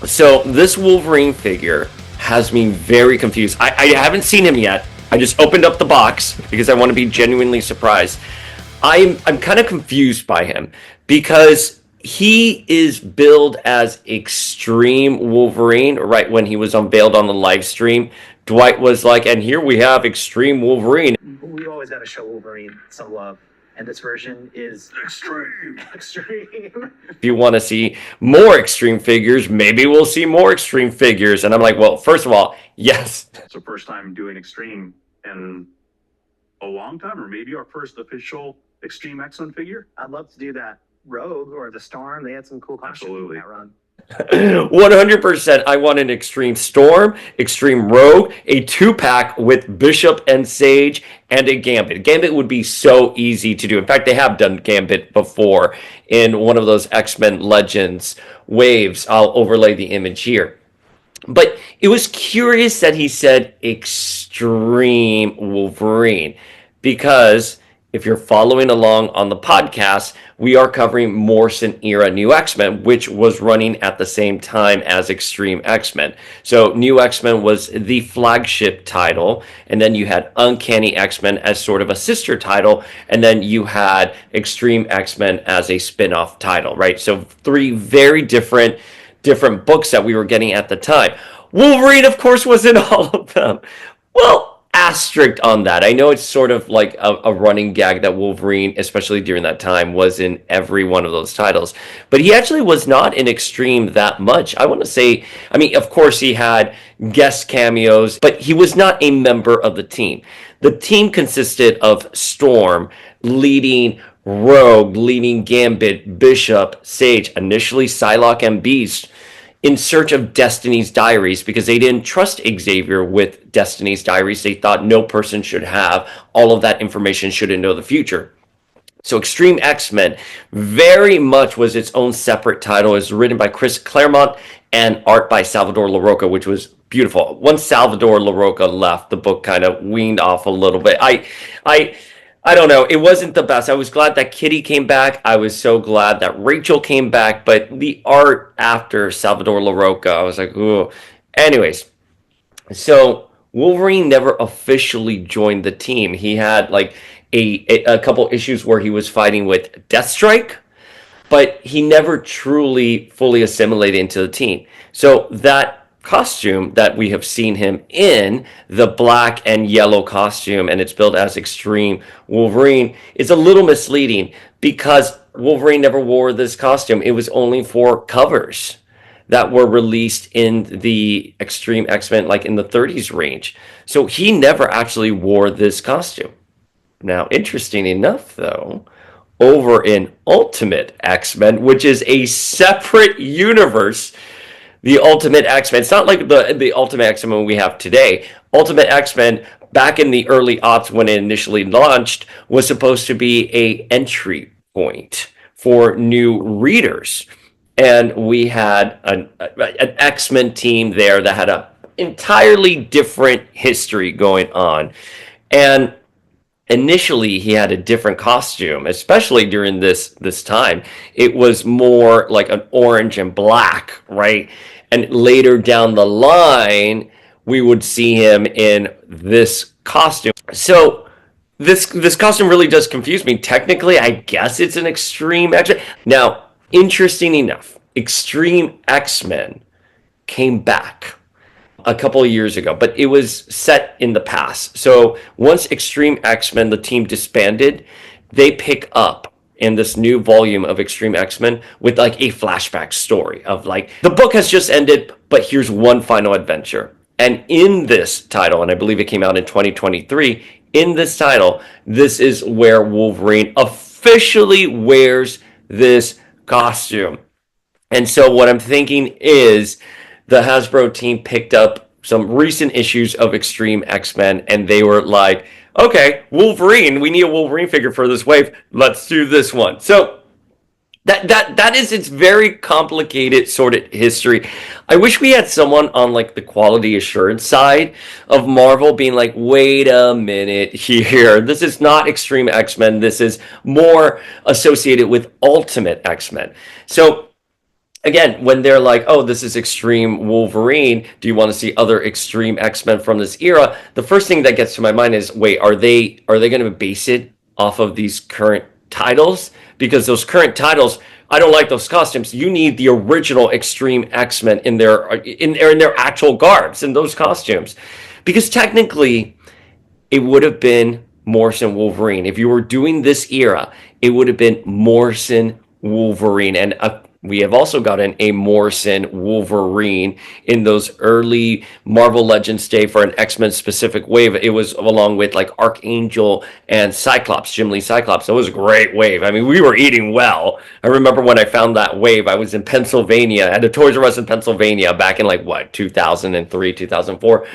So this Wolverine figure has me very confused. I haven't seen him yet. I just opened up the box because I want to be genuinely surprised. I'm kind of confused by him because he is billed as Extreme Wolverine. Right when he was unveiled on the live stream, Dwight was like, "And here we have Extreme Wolverine." We always got to show Wolverine some love, and this version is extreme. Extreme. If you want to see more extreme figures, maybe we'll see more extreme figures. And I'm like, well, first of all, yes. It's our first time doing extreme in a long time, or maybe our first official Extreme X-Men figure. I'd love to do that. Rogue or the Storm, they had some cool costumes in that run. 100%. I want an Extreme Storm, Extreme Rogue, a 2-pack with Bishop and Sage, and a Gambit. Gambit would be so easy to do. In fact, they have done Gambit before in one of those X-Men Legends waves. I'll overlay the image here. But it was curious that he said Extreme Wolverine, because if you're following along on the podcast, we are covering Morrison era New X-Men, which was running at the same time as Extreme X-Men. So New X-Men was the flagship title, and then you had Uncanny X-Men as sort of a sister title, and then you had Extreme X-Men as a spin-off title, right? So 3 very different books that we were getting at the time. Wolverine, of course, was in all of them. Well, asterisk on that. I know it's sort of like a running gag that Wolverine, especially during that time, was in every one of those titles. But he actually was not in Extreme that much. I want to say, I mean, of course he had guest cameos, but he was not a member of the team. The team consisted of Storm leading Rogue, leading Gambit, Bishop, Sage, initially Psylocke and Beast, in search of Destiny's Diaries, because they didn't trust Xavier with Destiny's Diaries. They thought no person should have all of that information, shouldn't know the future. So Extreme X-Men very much was its own separate title. It was written by Chris Claremont and art by Salvador Larroca, which was beautiful. Once Salvador Larroca left, the book kind of weaned off a little bit. I don't know. It wasn't the best. I was glad that Kitty came back. I was so glad that Rachel came back. But the art after Salvador Larroca, I was like, ooh. Anyways, so Wolverine never officially joined the team. He had like a couple issues where he was fighting with Deathstrike, but he never truly fully assimilated into the team. So that costume that we have seen him in, the black and yellow costume, and it's billed as Extreme Wolverine, is a little misleading because Wolverine never wore this costume. It was only for covers that were released in the Extreme X-Men, like in the 30s range. So he never actually wore this costume. Now, interesting enough, though, over in Ultimate X-Men, which is a separate universe, the Ultimate X-Men. It's not like the Ultimate X-Men we have today. Ultimate X-Men, back in the early aughts when it initially launched, was supposed to be a entry point for new readers. And we had an X-Men team there that had an entirely different history going on. And initially he had a different costume, especially during this time. It was more like an orange and black, right? And later down the line, we would see him in this costume. So this costume really does confuse me. Technically, I guess it's an Extreme X-Men. Now, interesting enough, Extreme X-Men came back a couple of years ago, but it was set in the past. So once Extreme X-Men, the team disbanded, they pick up in this new volume of Extreme X-Men with like a flashback story of like, the book has just ended, but here's one final adventure. And in this title, and I believe it came out in 2023, in this title, this is where Wolverine officially wears this costume. And so what I'm thinking is the Hasbro team picked up some recent issues of Extreme X-Men, and they were like, okay, Wolverine, we need a Wolverine figure for this wave. Let's do this one. So That is its very complicated sort of history. I wish we had someone on like the quality assurance side of Marvel being like, wait a minute here. This is not Extreme X-Men. This is more associated with Ultimate X-Men. So again, when they're like, oh, this is Extreme Wolverine, do you want to see other Extreme X-Men from this era? The first thing that gets to my mind is, wait, are they going to base it off of these current titles? Because those current titles, I don't like those costumes. You need the original Extreme X-Men in their actual garbs, in those costumes. Because technically, it would have been Morrison Wolverine. If you were doing this era, it would have been Morrison Wolverine. And we have also gotten a Morrison Wolverine in those early Marvel Legends Day for an X-Men specific wave. It was along with like Archangel and Cyclops, Jim Lee Cyclops. It was a great wave. I mean, we were eating well. I remember when I found that wave, I was in Pennsylvania, at a Toys R Us in Pennsylvania back in like what, 2003, 2004.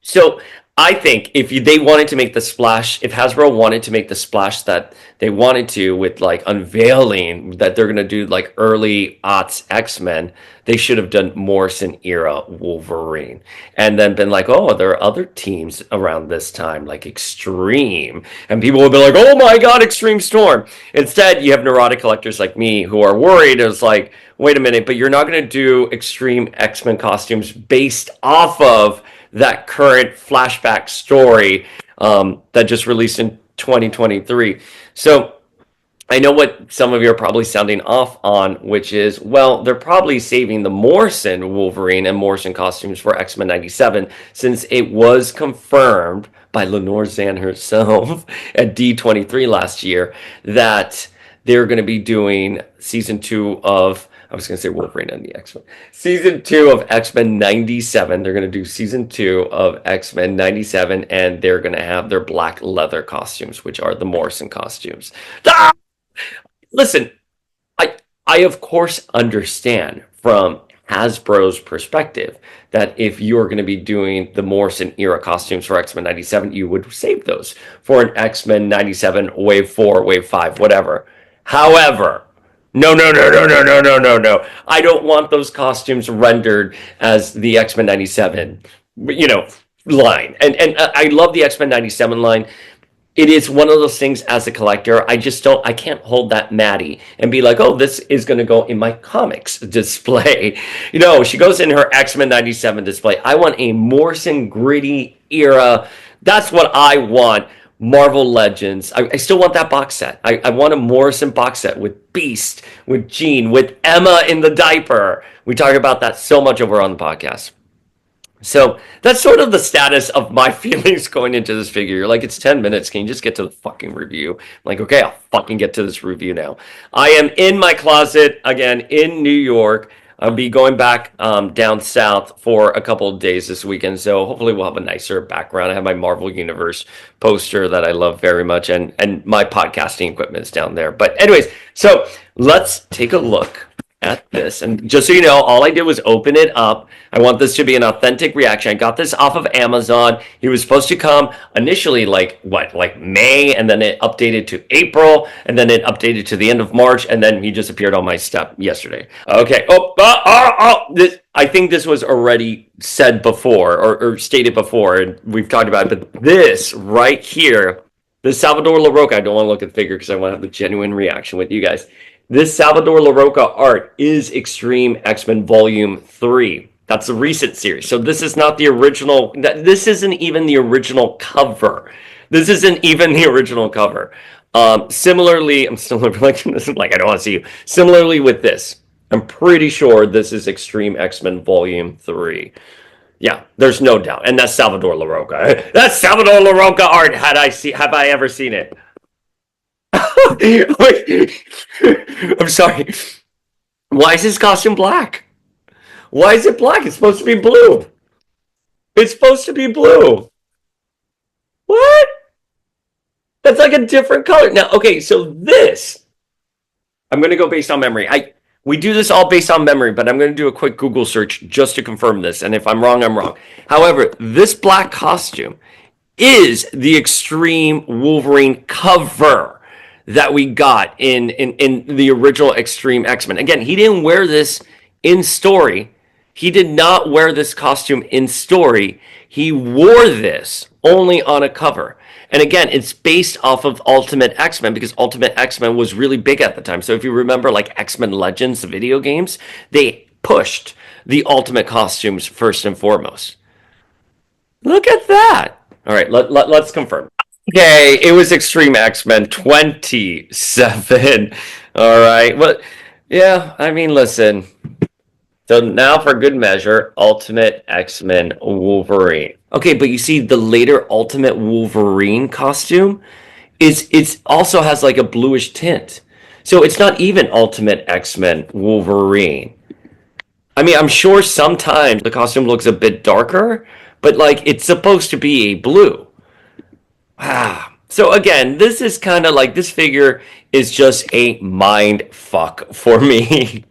So I think if they wanted to make the splash, if Hasbro wanted to make the splash that they wanted to with like unveiling that they're going to do like early aughts X-Men, they should have done Morrison era Wolverine and then been like, oh, there are other teams around this time like Extreme, and people would be like, oh my God, Extreme Storm. Instead, you have neurotic collectors like me who are worried. It's like, wait a minute, but you're not going to do Extreme X-Men costumes based off of that current flashback story that just released in 2023. So I know what some of you are probably sounding off on, which is, well, they're probably saving the Morrison Wolverine and Morrison costumes for X-Men 97, since it was confirmed by Lenore Zan herself at D23 last year that they're going to be doing season 2 of, I was going to say Wolverine and the X-Men. Season 2 of X-Men 97. They're going to do season 2 of X-Men 97, and they're going to have their black leather costumes, which are the Morrison costumes. Ah! Listen, I of course understand from Hasbro's perspective that if you're going to be doing the Morrison era costumes for X-Men 97, you would save those for an X-Men 97 Wave 4, Wave 5, whatever. However, no. I don't want those costumes rendered as the X-Men 97, line. And I love the X-Men 97 line. It is one of those things as a collector, I can't hold that Maddie and be like, oh, this is going to go in my comics display. She goes in her X-Men 97 display. I want a Morrison gritty era. That's what I want. Marvel Legends. I still want that box set. I want a Morrison box set with Beast, with Jean, with Emma in the diaper. We talk about that so much over on the podcast. So that's sort of the status of my feelings going into this figure. You're like, it's 10 minutes. Can you just get to the fucking review? I'm like, okay, I'll fucking get to this review now. I am in my closet again in New York. I'll be going back down south for a couple of days this weekend, so hopefully we'll have a nicer background. I have my Marvel Universe poster that I love very much, and my podcasting equipment is down there. But anyways, so let's take a look at this. And just so you know, all I did was open it up. I want this to be an authentic reaction. I got this off of Amazon. He was supposed to come initially like May, and then it updated to April, and then it updated to the end of March, and then he just appeared on my step yesterday. Okay. I think this was already said before or stated before, and we've talked about it, but this right here, this Salvador LaRocca, I don't want to look at the figure because I want to have the genuine reaction with you guys. This Salvador LaRocca art is X-Treme X-Men Volume 3. That's the recent series. So this is not the original. This isn't even the original cover. Similarly, I'm still like, this is like, I don't want to see you. Similarly with this, I'm pretty sure this is X-Treme X-Men Volume 3. Yeah, there's no doubt. And that's Salvador LaRocca. That's Salvador LaRocca art. Have I ever seen it? I'm sorry. Why is his costume black? Why is it black? It's supposed to be blue. What? That's like a different color. Now, okay, so this, I'm going to go based on memory. We do this all based on memory, but I'm going to do a quick Google search just to confirm this. And if I'm wrong, I'm wrong. However, this black costume is the X-Treme Wolverine cover. that we got in the original Extreme X-Men. Again, he didn't wear this in story. He did not wear this costume in story. He wore this only on a cover. And again, it's based off of Ultimate X-Men because Ultimate X-Men was really big at the time. So if you remember like X-Men Legends, the video games, they pushed the Ultimate costumes first and foremost. Look at that. All right, let's confirm. Okay, it was Extreme X-Men 27. All right. Well, yeah, I mean, listen. So now for good measure, Ultimate X-Men Wolverine. Okay, but you see the later Ultimate Wolverine costume is it's also has like a bluish tint. So it's not even Ultimate X-Men Wolverine. I mean, I'm sure sometimes the costume looks a bit darker, but like it's supposed to be a blue. So again, this is kind of like this figure is just a mind fuck for me.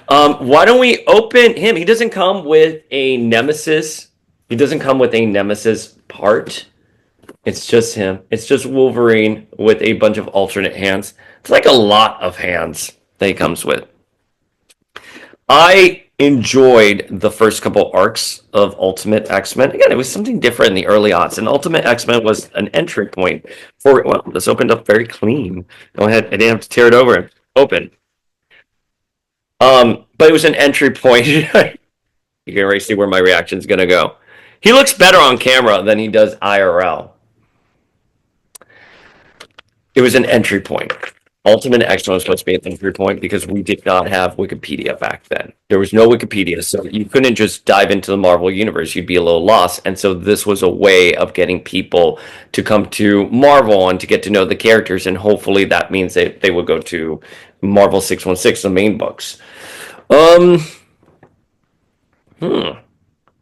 Why don't we open him? He doesn't come with a Nemesis. He doesn't come with a Nemesis part. It's just him. It's just Wolverine with a bunch of alternate hands. It's like a lot of hands that he comes with. I enjoyed the first couple arcs of Ultimate X-Men. Again, it was something different in the early aughts, and Ultimate X-Men was an entry point for, well, this opened up very clean. Go ahead, I didn't have to tear it over. Open. But it was an entry point. You can already see where my reaction is going to go. He looks better on camera than he does IRL. It was an entry point. Ultimate X-Men was supposed to be an entry point because we did not have Wikipedia back then. There was no Wikipedia, so you couldn't just dive into the Marvel Universe. You'd be a little lost. And so this was a way of getting people to come to Marvel and to get to know the characters. And hopefully that means they would go to Marvel 616, the main books.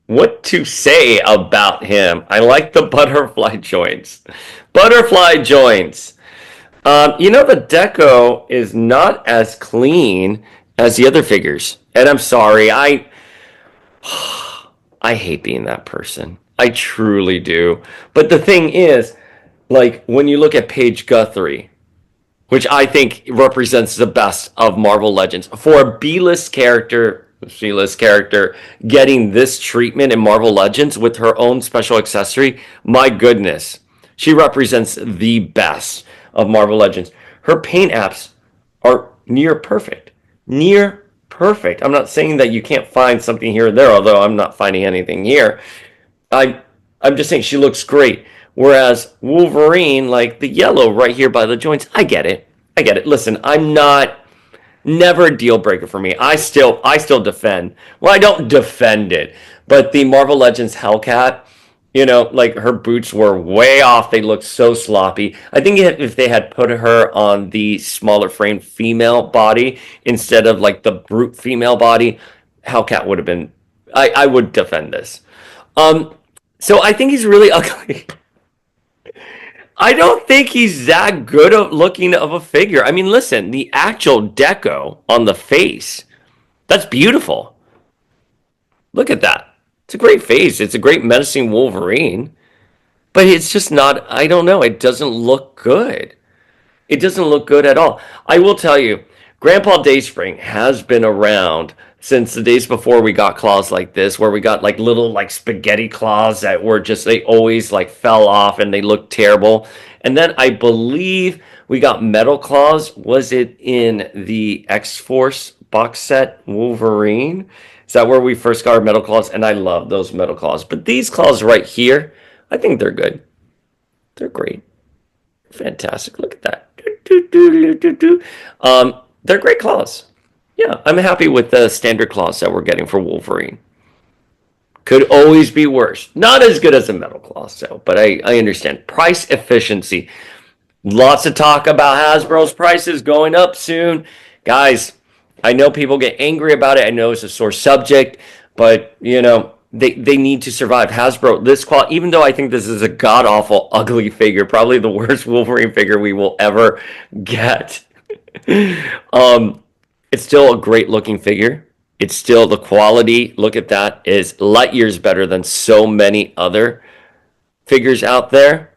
What to say about him? I like the butterfly joints. Butterfly joints. The deco is not as clean as the other figures. And I'm sorry, I hate being that person. I truly do. But the thing is, like, when you look at Paige Guthrie, which I think represents the best of Marvel Legends, for a B-list character, C-list character, getting this treatment in Marvel Legends with her own special accessory, my goodness, she represents the best of Marvel Legends. Her paint apps are near perfect. Near perfect. I'm not saying that you can't find something here or there, although I'm not finding anything here. I'm just saying she looks great. Whereas Wolverine, like the yellow right here by the joints, I get it. Listen, I'm not never a deal breaker for me. I still defend. Well, I don't defend it, but the Marvel Legends Hellcat, like her boots were way off. They looked so sloppy. I think if they had put her on the smaller frame female body instead of like the brute female body, Hellcat would have been. I would defend this. So I think he's really ugly. I don't think he's that good of looking of a figure. I mean, listen, the actual deco on the face, that's beautiful. Look at that. It's a great face. It's a great menacing Wolverine. But it's just not, I don't know, it doesn't look good. It doesn't look good at all. I will tell you, Grandpa Dayspring has been around since the days before we got claws like this, where we got like little like spaghetti claws that were just, they always like fell off and they looked terrible. And then I believe we got metal claws. Was it in the X-Force box set Wolverine? Is that where we first got our metal claws? And I love those metal claws. But these claws right here, I think they're good. They're great. Fantastic. Look at that. They're great claws. Yeah, I'm happy with the standard claws that we're getting for Wolverine. Could always be worse. Not as good as a metal claw, so, but I understand. Price efficiency. Lots of talk about Hasbro's prices going up soon. Guys, I know people get angry about it. I know it's a sore subject, but, they need to survive. Hasbro, this quality, even though I think this is a god-awful, ugly figure, probably the worst Wolverine figure we will ever get. It's still a great-looking figure. It's still the quality, look at that, is light years better than so many other figures out there.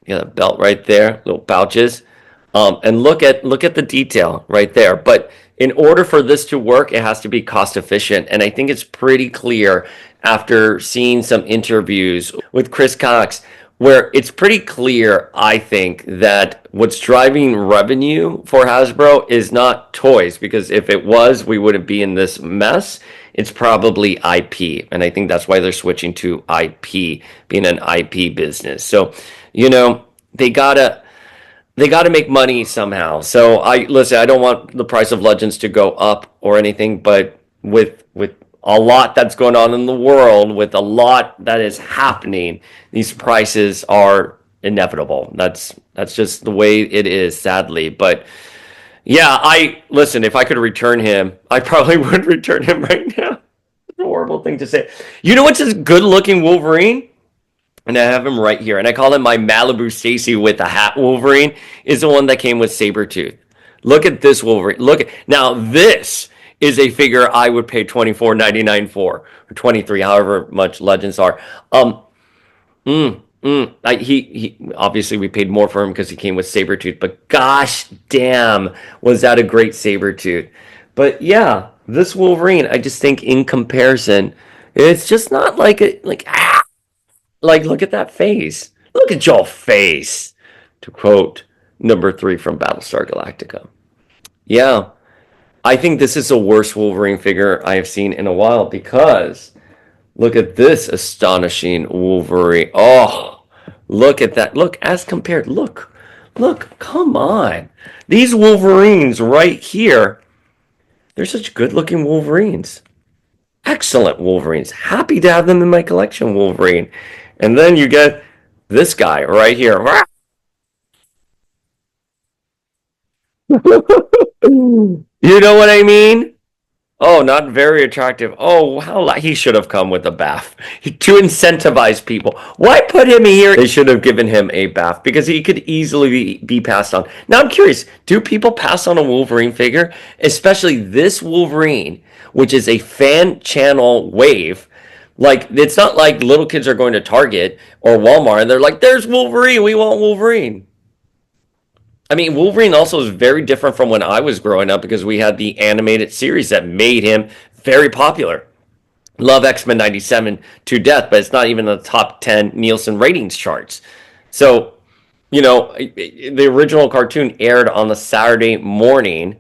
You got a belt right there, little pouches. And look at the detail right there. But in order for this to work, it has to be cost efficient. And I think it's pretty clear after seeing some interviews with Chris Cox, where it's pretty clear, I think, that what's driving revenue for Hasbro is not toys, because if it was, we wouldn't be in this mess. It's probably IP. And I think that's why they're switching to IP, being an IP business. So, you know, they gotta make money somehow. So I don't want the price of Legends to go up or anything, but with a lot that's going on in the world, with a lot that is happening, these prices are inevitable. That's just the way it is, sadly. But yeah, I listen, if I could return him, I probably would return him right now. It's a horrible thing to say. You know what's a good looking Wolverine? And I have him right here. And I call him my Malibu Stacy with a hat Wolverine, is the one that came with Sabretooth. Look at this Wolverine. Look at now this is a figure I would pay $24.99 for, or 23, however much Legends are. He obviously we paid more for him because he came with Sabretooth, but gosh damn, was that a great Sabretooth. But yeah, this Wolverine, I just think in comparison, it's just not like it like, look at that face. Look at your face. To quote number 3 from Battlestar Galactica. Yeah, I think this is the worst Wolverine figure I have seen in a while, because look at this astonishing Wolverine. Oh, look at that. Look, as compared. Look, come on. These Wolverines right here, they're such good looking Wolverines. Excellent Wolverines. Happy to have them in my collection, Wolverine. And then you get this guy right here. You know what I mean? Oh, not very attractive. Oh, he should have come with a bath to incentivize people. Why put him here? They should have given him a bath because he could easily be passed on. Now I'm curious, do people pass on a Wolverine figure? Especially this Wolverine, which is a fan channel wave. Like, it's not like little kids are going to Target or Walmart and they're like, there's Wolverine, we want Wolverine. I mean, Wolverine also is very different from when I was growing up, because we had the animated series that made him very popular. Love X-Men 97 to death, but it's not even in the top 10 Nielsen ratings charts. So, you know, the original cartoon aired on a Saturday morning,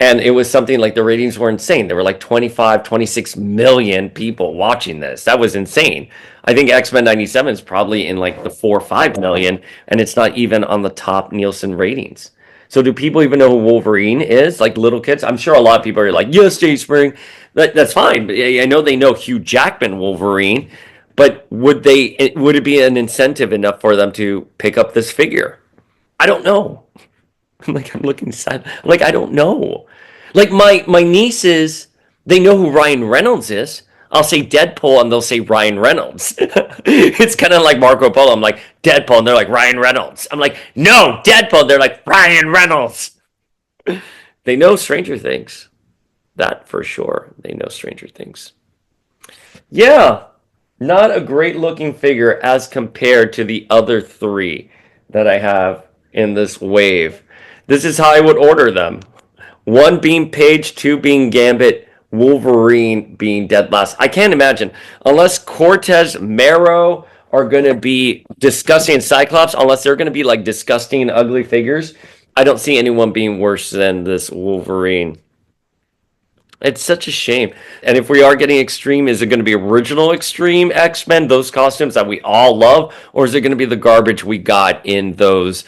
and it was something like the ratings were insane. There were like 25, 26 million people watching this. That was insane. I think X-Men 97 is probably in like the 4 or 5 million, and it's not even on the top Nielsen ratings. So do people even know who Wolverine is? Like little kids? I'm sure a lot of people are like, yes, Jay Spring. That's fine. But I know they know Hugh Jackman Wolverine, but would it be an incentive enough for them to pick up this figure? I don't know. I'm looking sad. Like, I don't know. Like my nieces, they know who Ryan Reynolds is. I'll say Deadpool and they'll say Ryan Reynolds. It's kind of like Marco Polo. I'm like, Deadpool, and they're like, Ryan Reynolds. I'm like, no, Deadpool. They're like, Ryan Reynolds. They know Stranger Things. That for sure. They know Stranger Things. Yeah, not a great looking figure as compared to the other 3 that I have in this wave. This is how I would order them. 1 being Page, 2 being Gambit, Wolverine being dead last. I can't imagine, unless Cortez, Marrow are going to be disgusting, and Cyclops, unless they're going to be like disgusting and ugly figures, I don't see anyone being worse than this Wolverine. It's such a shame. And if we are getting Extreme, is it going to be original Extreme X-Men, those costumes that we all love, or is it going to be the garbage we got in those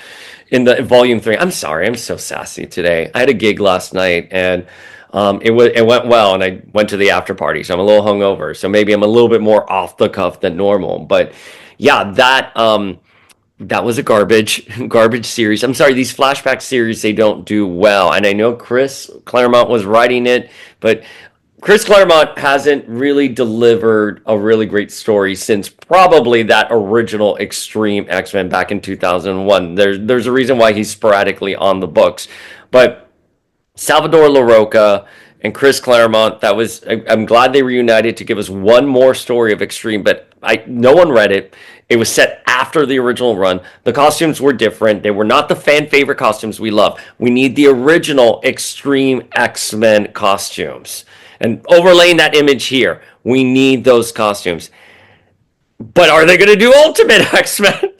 in the volume 3? I'm sorry, I'm so sassy today. I had a gig last night, and it went well, and I went to the after party, so I'm a little hungover. So maybe I'm a little bit more off the cuff than normal. But yeah, that was a garbage series. I'm sorry, these flashback series, they don't do well. And I know Chris Claremont was writing it, but Chris Claremont hasn't really delivered a really great story since probably that original Extreme X-Men back in 2001. There's a reason why he's sporadically on the books. But Salvador LaRocca and Chris Claremont, I'm glad they reunited to give us one more story of Extreme, but no one read it. It was set after the original run. The costumes were different. They were not the fan favorite costumes we love. We need the original Extreme X-Men costumes. And overlaying that image here, we need those costumes. But are they going to do Ultimate X-Men?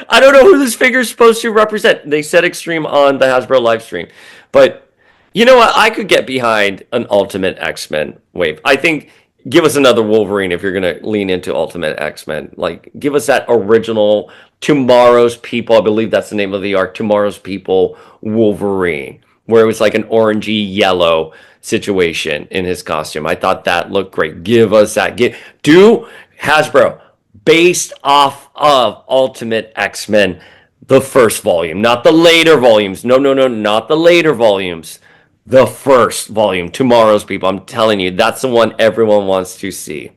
I don't know who this figure is supposed to represent. They said Extreme on the Hasbro live stream. But you know what? I could get behind an Ultimate X-Men wave. I think give us another Wolverine if you're going to lean into Ultimate X-Men. Like, give us that original Tomorrow's People. I believe that's the name of the arc. Tomorrow's People Wolverine, where it was like an orangey yellow situation in his costume. I thought that looked great. Give us that. Do Hasbro based off of Ultimate X-Men, the first volume, not the later volumes. No, not the later volumes. The first volume, Tomorrow's People. I'm telling you, that's the one everyone wants to see.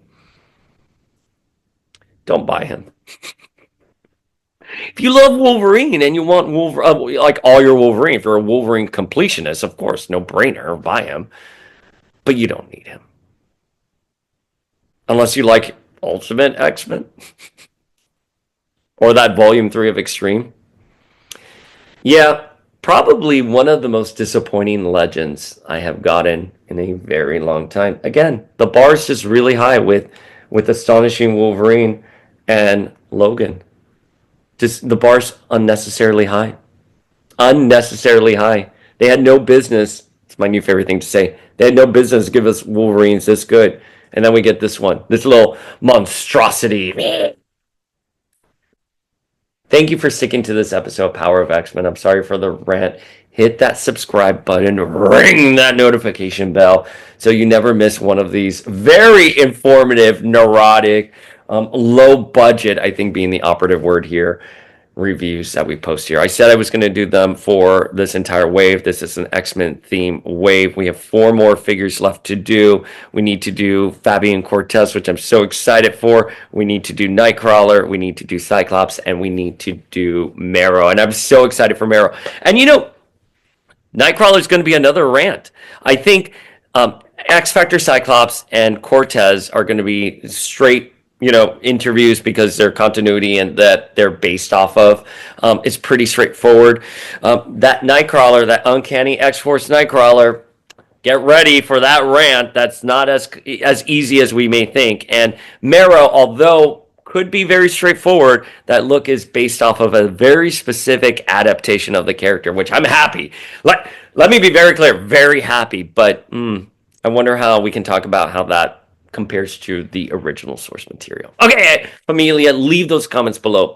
Don't buy him. If you love Wolverine and you want Wolverine, like all your Wolverine, if you're a Wolverine completionist, of course, no brainer, buy him. But you don't need him. Unless you like Ultimate X-Men or that volume 3 of Extreme. Yeah, probably one of the most disappointing legends I have gotten in a very long time. Again, the bar is just really high with Astonishing Wolverine and Logan. Just the bar's unnecessarily high. Unnecessarily high. They had no business. It's my new favorite thing to say. They had no business to give us Wolverines this good. And then we get this one, this little monstrosity. Thank you for sticking to this episode of Power of X-Men. I'm sorry for the rant. Hit that subscribe button, ring that notification bell so you never miss one of these very informative, neurotic, low budget, I think being the operative word here, reviews that we post here. I said I was going to do them for this entire wave. This is an X-Men theme wave. We have 4 more figures left to do. We need to do Fabian Cortez, which I'm so excited for. We need to do Nightcrawler. We need to do Cyclops, and we need to do Marrow. And I'm so excited for Marrow. And you know, Nightcrawler is going to be another rant. I think X-Factor, Cyclops, and Cortez are going to be straight interviews because their continuity and that they're based off of is pretty straightforward. That Nightcrawler, that uncanny X-Force Nightcrawler, get ready for that rant. That's not as easy as we may think. And Marrow, although could be very straightforward, that look is based off of a very specific adaptation of the character, which I'm happy. Let me be very clear, very happy. But I wonder how we can talk about how that compares to the original source material. Okay, Familia, leave those comments below.